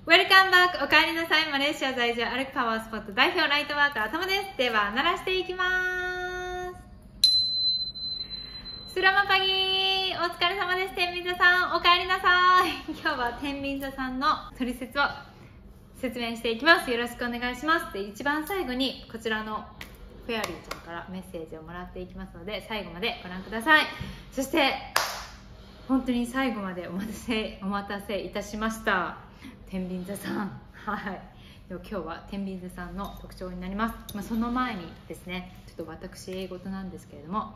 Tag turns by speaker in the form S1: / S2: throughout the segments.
S1: ウェルカムバック、お帰りなさい。マレーシア在住歩くパワースポット代表ライトワーカーともです。では鳴らしていきます。スラマパギー、お疲れ様です。天秤座さんお帰りなさい。今日は天秤座さんの取説を説明していきます。よろしくお願いします。で、一番最後にこちらのフェアリーちゃんからメッセージをもらっていきますので、最後までご覧ください。そして本当に最後までお待たせいたしました。天秤座さん、はい。では今日は天秤座さんの特徴になります。その前にですね、ちょっと私英語となんですけれども、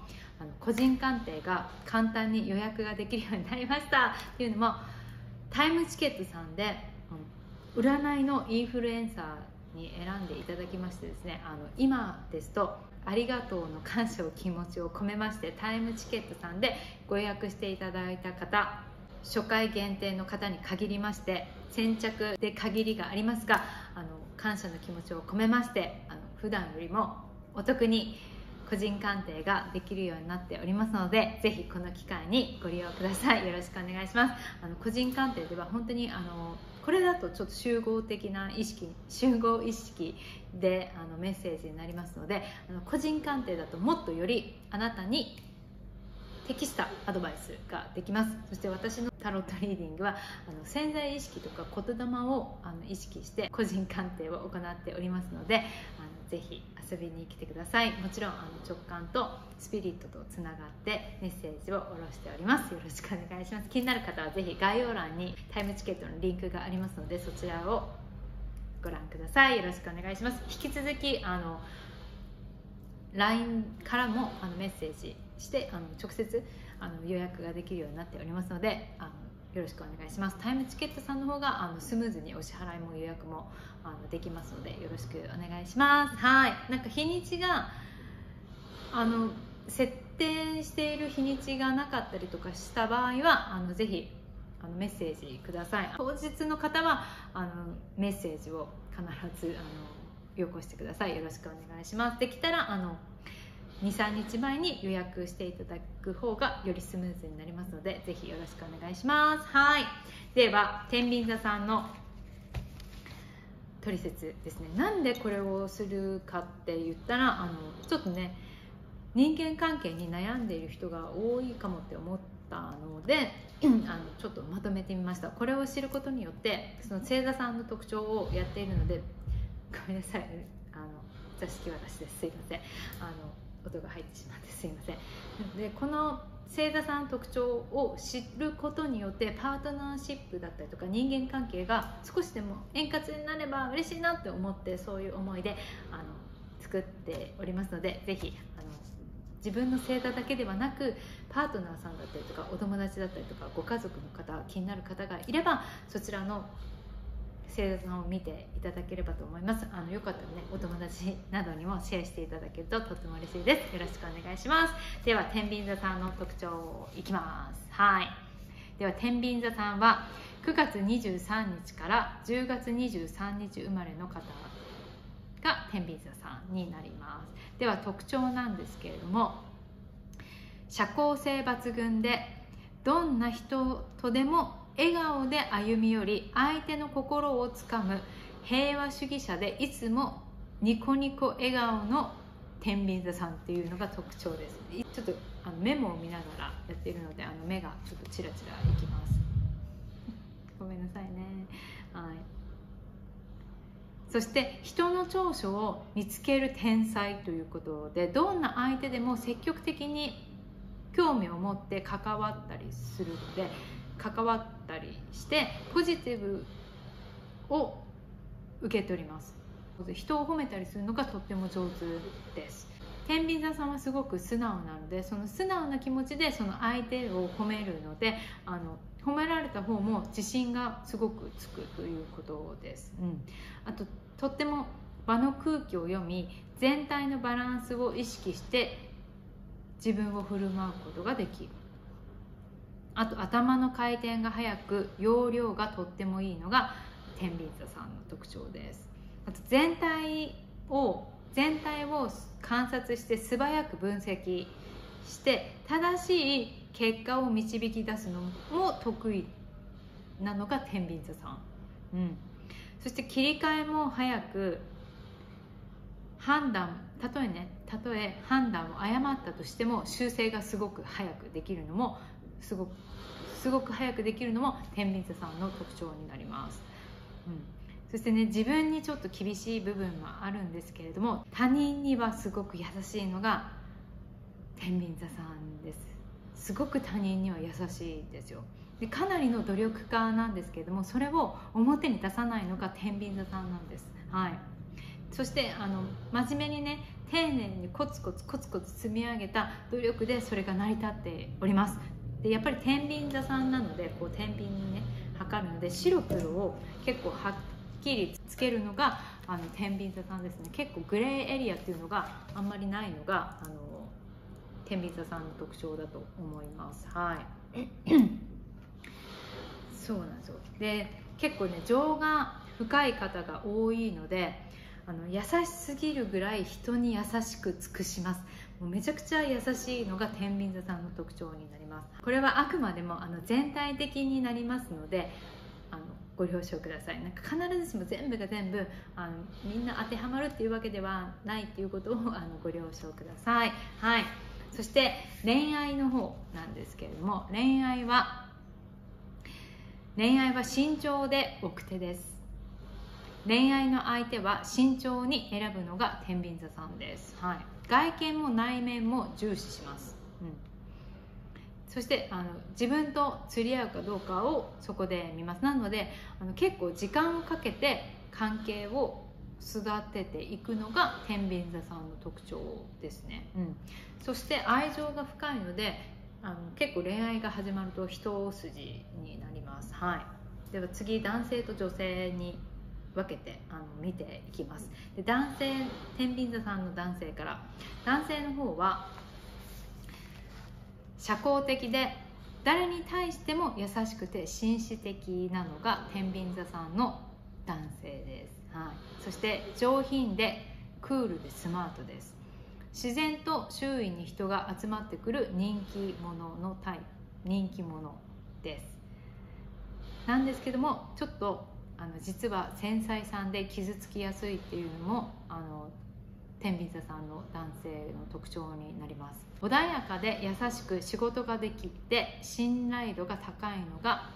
S1: 個人鑑定が簡単に予約ができるようになりました。というのも、タイムチケットさんで占いのインフルエンサーに選んでいただきましてですね、今ですとありがとうの感謝を気持ちを込めまして、タイムチケットさんでご予約していただいた方、初回限定の方に限りまして、先着で限りがありますが、感謝の気持ちを込めまして、普段よりもお得に個人鑑定ができるようになっておりますので、ぜひこの機会にご利用ください。よろしくお願いします。個人鑑定では本当にこれだとちょっと集合意識でメッセージになりますので、個人鑑定だともっとよりあなたに適したアドバイスができます。そして私のタロットリーディングは潜在意識とか言霊を意識して個人鑑定を行っておりますので、ぜひ遊びに来てください。もちろん直感とスピリットとつながってメッセージを下ろしております。よろしくお願いします。気になる方はぜひ概要欄にタイムチケットのリンクがありますので、そちらをご覧ください。よろしくお願いします。引き続きLINE からもメッセージして直接予約ができるようになっておりますので、よろしくお願いします。タイムチケットさんの方がスムーズにお支払いも予約もできますので、よろしくお願いします。はい。なんか日にちが設定している日にちがなかったりとかした場合はぜひメッセージください。当日の方はメッセージを必ずよこしてください。よろしくお願いします。できたら23日前に予約していただく方がよりスムーズになりますので、ぜひよろしくお願いします。はい。では天秤座さんの取説ですね。なんでこれをするかって言ったら、ちょっとね、人間関係に悩んでいる人が多いかもって思ったのでちょっとまとめてみました。これを知ることによってその星座さんの特徴をやっているので、ごめんなさい、座敷わらしです。すいません。音が入ってしまってすいません。で、この星座さんの特徴を知ることによって、パートナーシップだったりとか人間関係が少しでも円滑になれば嬉しいなって思って、そういう思いで作っておりますので、ぜひ自分の星座だけではなく、パートナーさんだったりとかお友達だったりとかご家族の方、気になる方がいれば、そちらの星座さんを見ていただければと思います。よかったらね、お友達などにもシェアしていただけるととっても嬉しいです。よろしくお願いします。では天秤座さんの特徴いきます。はい。では天秤座さんは9月23日から10月23日生まれの方が天秤座さんになります。では特徴なんですけれども、社交性抜群で、どんな人とでも笑顔で歩み寄り、相手の心をつかむ平和主義者で、いつもニコニコ笑顔の天秤座さんっていうのが特徴です。ちょっとメモを見ながらやっているので、目がちょっとチラチラいきます。ごめんなさいね。はい。そして人の長所を見つける天才ということで、どんな相手でも積極的に興味を持って関わったりするので、関わったりしてポジティブを受け取ります。人を褒めたりするのがとっても上手です。天秤座さんはすごく素直なので、その素直な気持ちでその相手を褒めるので、褒められた方も自信がすごくつくということです。あととっても場の空気を読み、全体のバランスを意識して自分を振る舞うことができる。あと頭の回転が速く、容量がとってもいいのが天秤座さんの特徴です。あと全体を観察して素早く分析して正しい結果を導き出すのも得意なのが天秤座さん。そして切り替えも早く、たとえ判断を誤ったとしても修正がすごく早くできるのもすごく早くできるのも天秤座さんの特徴になります。そしてね、自分にちょっと厳しい部分はあるんですけれども、他人にはすごく優しいのが天秤座さんです。すごく他人には優しいですよ。でかなりの努力家なんですけれども、それを表に出さないのが天秤座さんなんです。そして真面目にね、丁寧にコツコツ積み上げた努力でそれが成り立っております。でやっぱり天秤座さんなので、こう天秤にね測るので、白黒を結構はっきりつけるのが天秤座さんですね。結構グレーエリアっていうのがあんまりないのが天秤座さんの特徴だと思います。そうなんですよ。で結構ね、情が深い方が多いので、優しすぎるぐらい人に優しく尽くします。もうめちゃくちゃ優しいのが天秤座さんの特徴になります。これはあくまでも全体的になりますのでご了承ください。なんか必ずしも全部が全部みんな当てはまるっていうわけではないっていうことをご了承ください。そして恋愛の方なんですけれども、恋愛は慎重で奥手です。恋愛の相手は慎重に選ぶのが天秤座さんです。外見も内面も重視します。そして自分と釣り合うかどうかをそこで見ます。なので結構時間をかけて関係を育てていくのが天秤座さんの特徴ですね。そして愛情が深いので結構恋愛が始まると一筋になります。では次、男性と女性に分けて見ていきます。で天秤座さんの男性から、男性の方は社交的で誰に対しても優しくて紳士的なのが天秤座さんの男性です。そして上品でクールでスマートです。自然と周囲に人が集まってくる人気者です。なんですけども、ちょっと実は繊細さんで傷つきやすいっていうのも天秤座さんの男性の特徴になります。穏やかで優しく仕事ができて信頼度が高いのが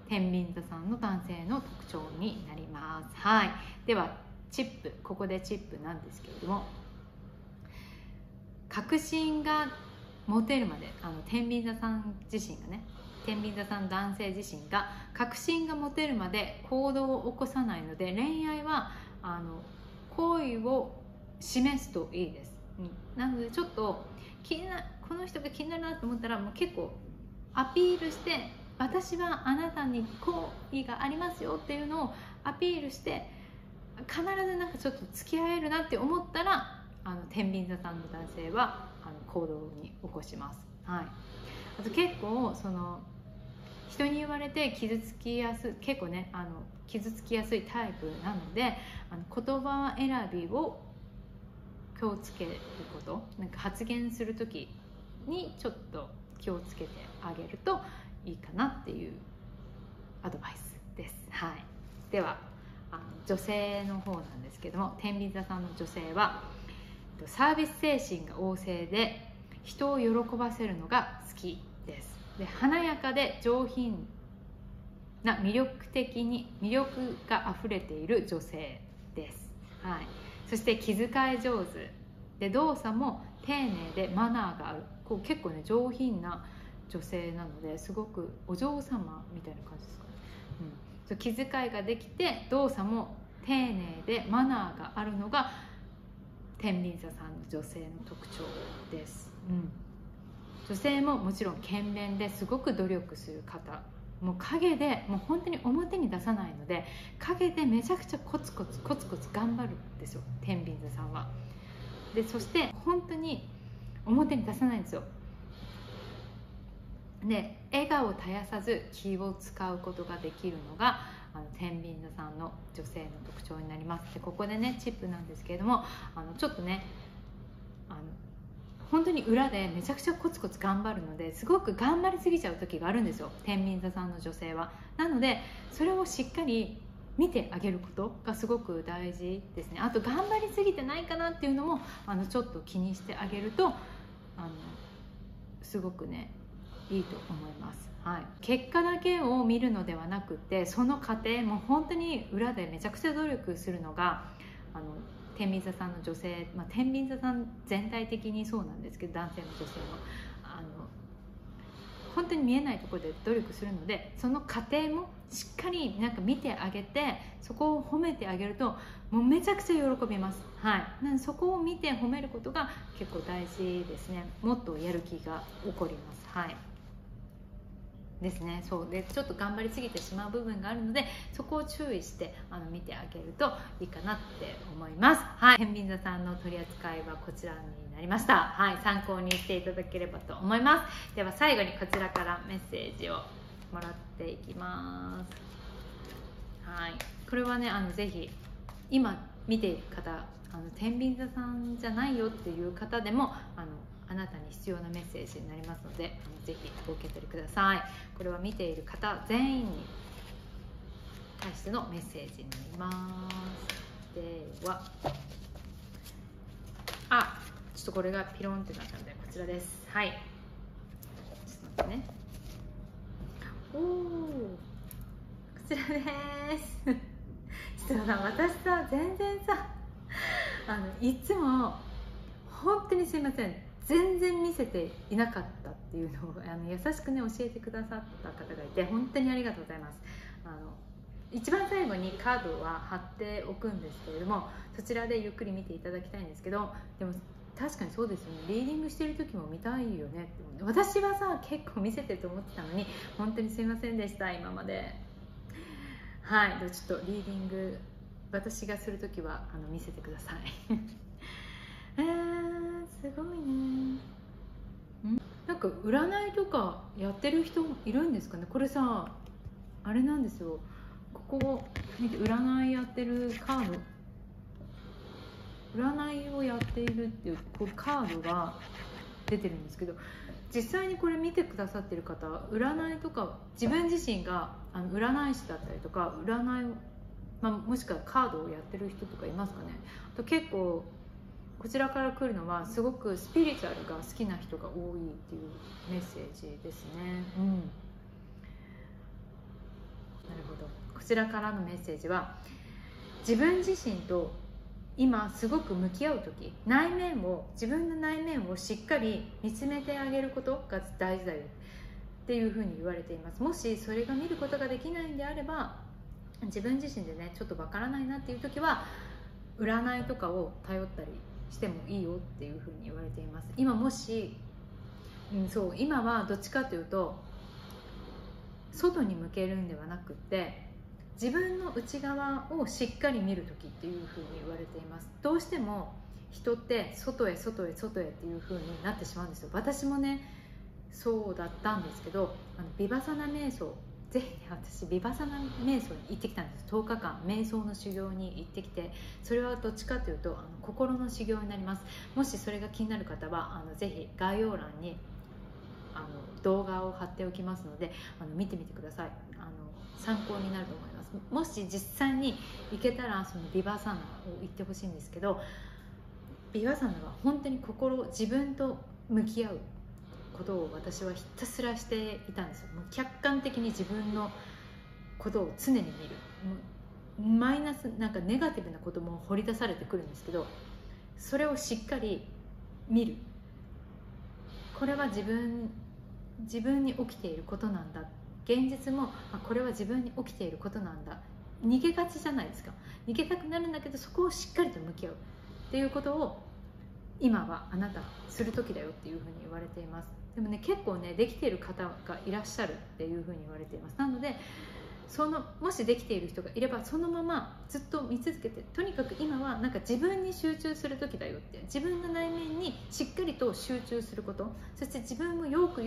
S1: 天秤座さんの男性の特徴になります。ではここでチップなんですけれども、確信が持てるまで天秤座さん自身がね、天秤座さん男性自身が確信が持てるまで行動を起こさないので、恋愛は好意を示すといいです。なのでちょっとこの人が気になるなと思ったら、もう結構アピールして、私はあなたに好意がありますよっていうのをアピールして、必ずなんかちょっと付き合えるなって思ったら天秤座さんの男性は行動に起こします。あと結構人に言われて傷つきやすいタイプなので、言葉選びを気をつけること、なんか発言する時にちょっと気をつけてあげるといいかなっていうアドバイスです。では女性の方なんですけども、天秤座さんの女性はサービス精神が旺盛で人を喜ばせるのが好きです。で華やかで上品な魅力があふれている女性です。そして気遣い上手で動作も丁寧でマナーがある、結構ね上品な女性なので、すごくお嬢様みたいな感じですかね。気遣いができて動作も丁寧でマナーがあるのが天秤座さんの女性の特徴です。女性ももちろん勤勉ですごく努力する方、もう陰でもう本当に表に出さないので、陰でめちゃくちゃコツコツ頑張るんですよ、天秤座さんは。でそして本当に表に出さないんですよ。で笑顔絶やさず気を使うことができるのが天秤座さんの女性の特徴になります。でここでねチップなんですけれども、ちょっとね本当に裏でめちゃくちゃコツコツ頑張るので、すごく頑張りすぎちゃう時があるんですよ、天秤座さんの女性は。なのでそれをしっかり見てあげることがすごく大事ですね。あと頑張りすぎてないかなっていうのもちょっと気にしてあげるとすごくねいいと思います。はい、結果だけを見るのではなくて、その過程も本当に裏でめちゃくちゃ努力するのが天秤座さんの女性、天秤座さん全体的にそうなんですけど、男性も女性も本当に見えないところで努力するので、その過程もしっかり見てあげて、そこを褒めてあげるともうめちゃくちゃ喜びます。はい、なのでそこを見て褒めることが結構大事ですね。もっとやる気が起こります。はいですね。そうで、ちょっと頑張りすぎてしまう部分があるので、そこを注意して見てあげるといいかなって思います。はい、天秤座さんの取り扱いはこちらになりました。はい、参考にしていただければと思います。では最後にこちらからメッセージをもらっていきます。はい、これはねぜひ今見ている方、天秤座さんじゃないよっていう方でもあなたに必要なメッセージになりますので、ぜひお受け取りください。これは見ている方全員に対してのメッセージになります。ではちょっとこれがピロンってなったのでこちらです。はい、ちょっと待ってね。こちらですちょっとさ、私さ全然さいつも本当にすいません、全然見せていなかったっていうのを優しくね教えてくださった方がいて、本当にありがとうございます。一番最後にカードは貼っておくんですけれども、そちらでゆっくり見ていただきたいんですけど、でも確かにそうですよね、リーディングしてる時も見たいよねって。私はさ結構見せてると思ってたのに、本当にすいませんでした今まで。はい、でもちょっとリーディング私がする時は見せてくださいすごいね。なんか占いとかやってる人いるんですかね。これさあれなんですよ、ここ見て、占いやってるカード、占いをやっているっていうこうカードが出てるんですけど、実際にこれ見てくださってる方、占いとか自分自身が占い師だったりとか占いを、もしくはカードをやってる人とかいますかね。あと結構こちらから来るのはすごくスピリチュアルが好きな人が多いっていうメッセージですね。なるほど。こちらからのメッセージは、自分自身と今すごく向き合う時、自分の内面をしっかり見つめてあげることが大事だよっていうふうに言われています。もしそれが見ることができないんであれば、自分自身でねちょっとわからないなっていう時は占いとかを頼ったりしてもいいよっていうふうに言われています。今もし、そう今はどっちかというと外に向けるんではなくて、自分の内側をしっかり見る時っていうふうに言われています。どうしても人って外へっていうふうになってしまうんですよ。私もねそうだったんですけど、ヴィパッサナ瞑想、ぜひね、私ヴィパッサナ瞑想に行ってきたんです。10日間瞑想の修行に行ってきて、それはどっちかというと心の修行になります。もしそれが気になる方はぜひ概要欄に動画を貼っておきますので見てみてください。参考になると思います。もし実際に行けたらそのヴィパッサナを行ってほしいんですけど、ヴィパッサナは本当に自分と向き合うことを私はひたすらしていたんですよ。もう客観的に自分のことを常に見る。もうマイナスネガティブなことも掘り出されてくるんですけど、それをしっかり見る。これは自分に起きていることなんだ。現実もこれは自分に起きていることなんだ。逃げがちじゃないですか。逃げたくなるんだけど、そこをしっかりと向き合うっていうことを今はあなたする時だよっていうふうに言われています。でもね結構ねできている方がいらっしゃるっていうふうに言われています。なのでもしできている人がいればそのままずっと見続けて、とにかく今は自分に集中する時だよって、自分の内面にしっかりと集中すること、そして自分もよく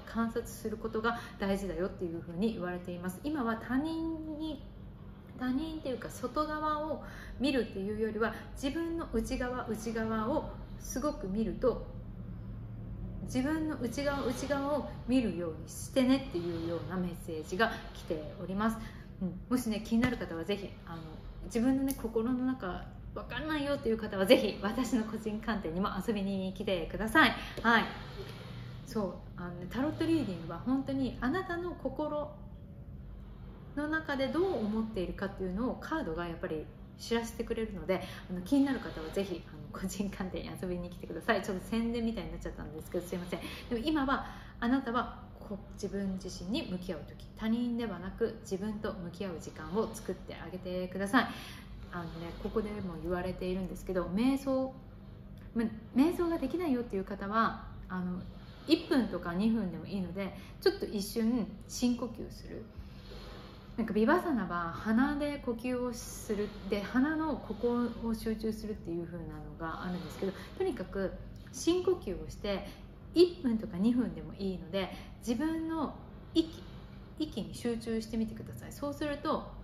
S1: 観察することが大事だよっていうふうに言われています。今は他人っていうか外側を見るっていうよりは、自分の内側をすごく見ると、自分の内側を見るようにしてねっていうようなメッセージが来ております。もしね気になる方はぜひ自分のね心の中分かんないよっていう方はぜひ私の個人鑑定にも遊びに来てください。はい、そうタロットリーディングは本当にあなたの心の中でどう思っているかっていうのをカードがやっぱり知らせてくれるので、気になる方はぜひ個人鑑定に遊びに来てください。ちょっと宣伝みたいになっちゃったんですけどすいません。でも今はあなたは自分自身に向き合う時、他人ではなく自分と向き合う時間を作ってあげてください。ここでも言われているんですけど、瞑想ができないよっていう方は1分とか2分でもいいのでちょっと一瞬深呼吸する。なんかビバサナは鼻で呼吸をするで鼻のここを集中するっていう風なのがあるんですけど、とにかく深呼吸をして1分とか2分でもいいので自分の息に集中してみてください。そうすると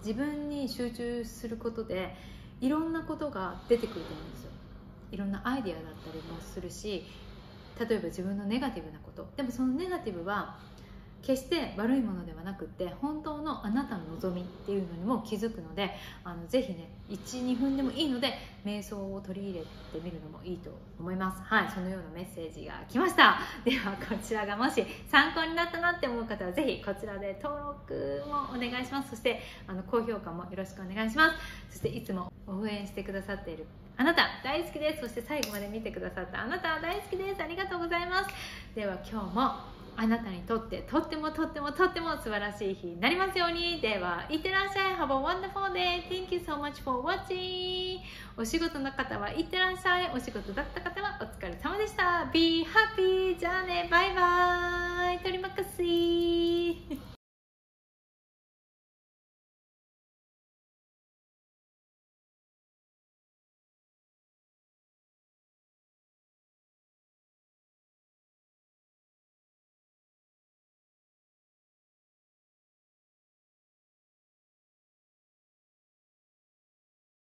S1: 自分に集中することでいろんなことが出てくると思うんですよ。いろんなアイデアだったりもするし、例えば自分のネガティブなこと、でもそのネガティブは決して悪いものではなくって本当のあなたの望みっていうのにも気づくのでぜひね 1,2 分でもいいので瞑想を取り入れてみるのもいいと思います。はい、そのようなメッセージが来ました。ではこちらがもし参考になったなって思う方はぜひこちらで登録もお願いします。そして高評価もよろしくお願いします。そしていつも応援してくださっているあなた大好きです。そして最後まで見てくださったあなた大好きです。ありがとうございます。では今日もあなたにとってとっても素晴らしい日になりますように。ではいってらっしゃい。Have a wonderful day. Thank you so much for watching. お仕事の方はいってらっしゃい。お仕事だった方はお疲れ様でした。Be happy. じゃあね、バイバイ。とりまかし